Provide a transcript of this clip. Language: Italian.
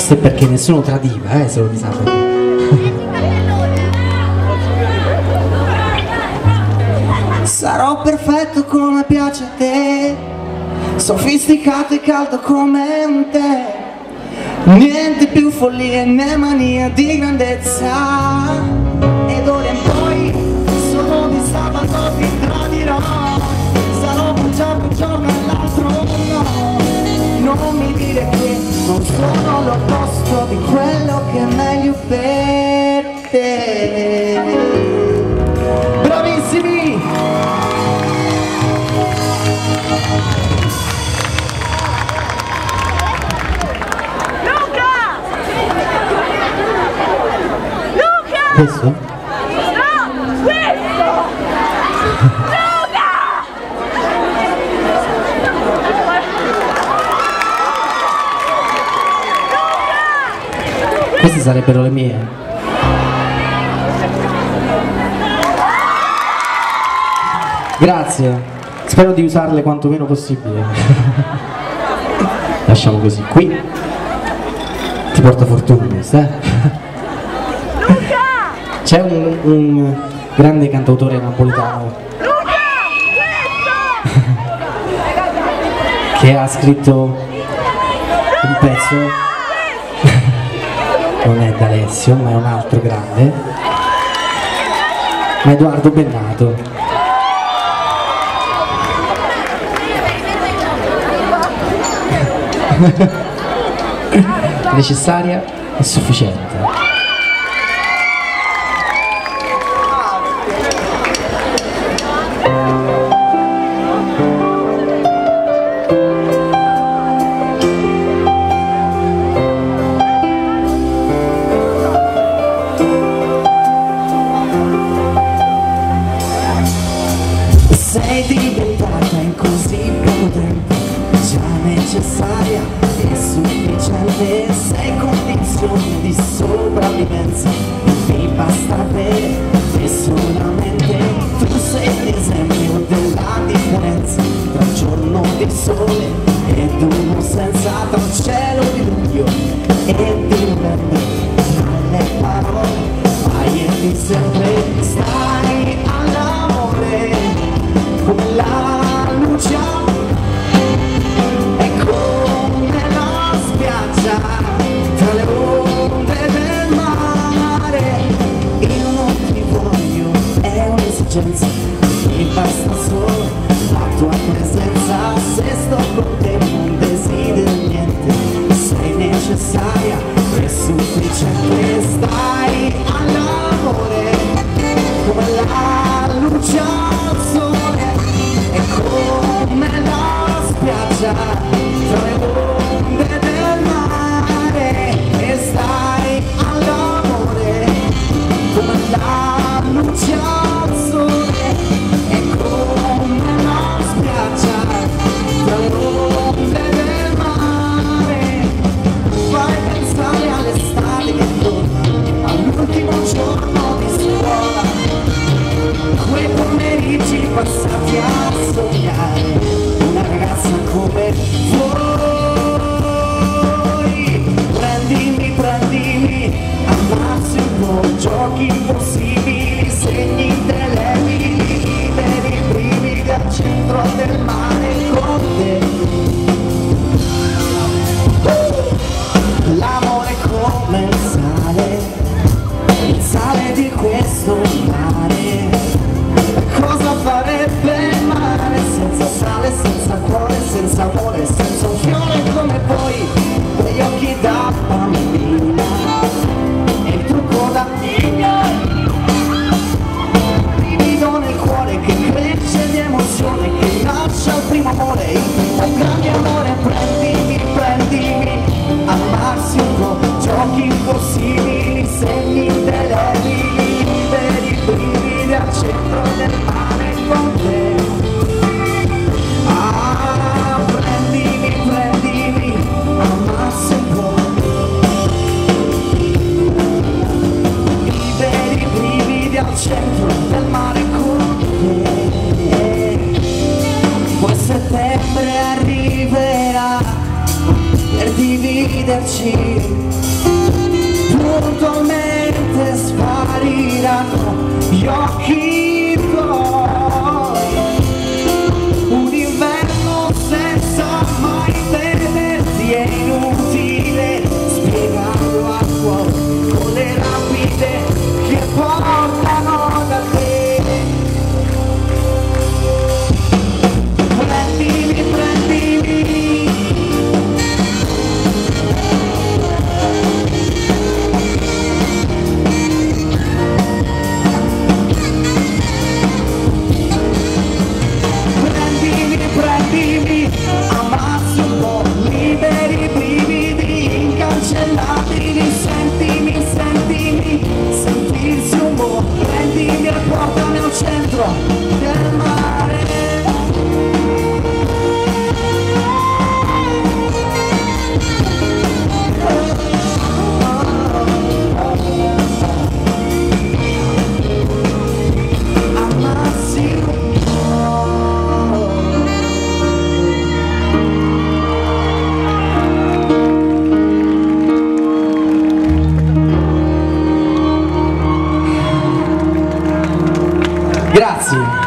Questo è perché nessuno tradiva, solo di sabato. Sarò perfetto come piace a te, sofisticato e caldo come un tè, niente più follia né mania di grandezza. Ed ora in poi solo di sabato ti tradirò, sarò un giorno e l'altro no. Non mi dire che non sono l'opposto di quello che è meglio per te. Bravissimi! Questo? No! Questo! Luca! Queste sarebbero le mie. Grazie. Spero di usarle quanto meno possibile. Lasciamo così. Qui ti porta fortuna questa, C'è un grande cantautore napoletano che ha scritto un pezzo, non è D'Alessio ma è un altro grande, ma Edoardo Bennato. Necessaria e sufficiente. Sei diventata in così poco tempo già necessaria e sufficiente. Sei condizione di sopravvivenza, mi basta bene e solamente tu sei l'esempio della differenza tra un giorno di sole ed uno senza, tra un cielo di luglio e di novembre. Le parole sbagliati sempre, stai all'amore come la luce e come la spiaggia tra le onde del mare. Io non ti voglio, è un'esigenza, mi basta solo la tua presenza. Se sto con te non desidero niente, sei necessaria e sufficiente. Stai all'amore come la luce al sole e come la spiaggia tra le onde del mare. E stai all'amore come la luce al sole e come la spiaggia tra le onde del mare. Fai pensare all'estate che torna, all'ultimo giorno di scuola, quei pomeriggi passati a sognare una ragazza come voi. Prendimi, prendimi, ammazzi un po', giochi impossibili, segni indelebili, veri brividi al centro del mare con te. L'amore come il sale di questo mare. Cosa farebbe il mare senza sale, senza cuore, senza amore, senza un fiore come voi, quegli occhi da bambina e il trucco da figlia, brivido nel cuore che cresce di emozione, che lascia il primo amore, il primo grande amore. Prendimi, prendimi, amarsi un po', giochi impossibili, segni indelebili, veri brividi al centro del mare con te. Ah, prendimi, prendimi, amarsi un po', i veri brividi al centro del mare con te. Poi settembre arriverà per dividerci puntualmente spariranno gli occhi tuoi. Un inverno senza mai vederti, è inutile spiegarlo a cuore con le rapide che portano da te. Prendimi, prendimi, prendimi, amassi un po', liberi brividi incancellabili, sentimi, sentimi, sentirsi un po', prendimi e portami al centro del mare. Amassi un Grazie.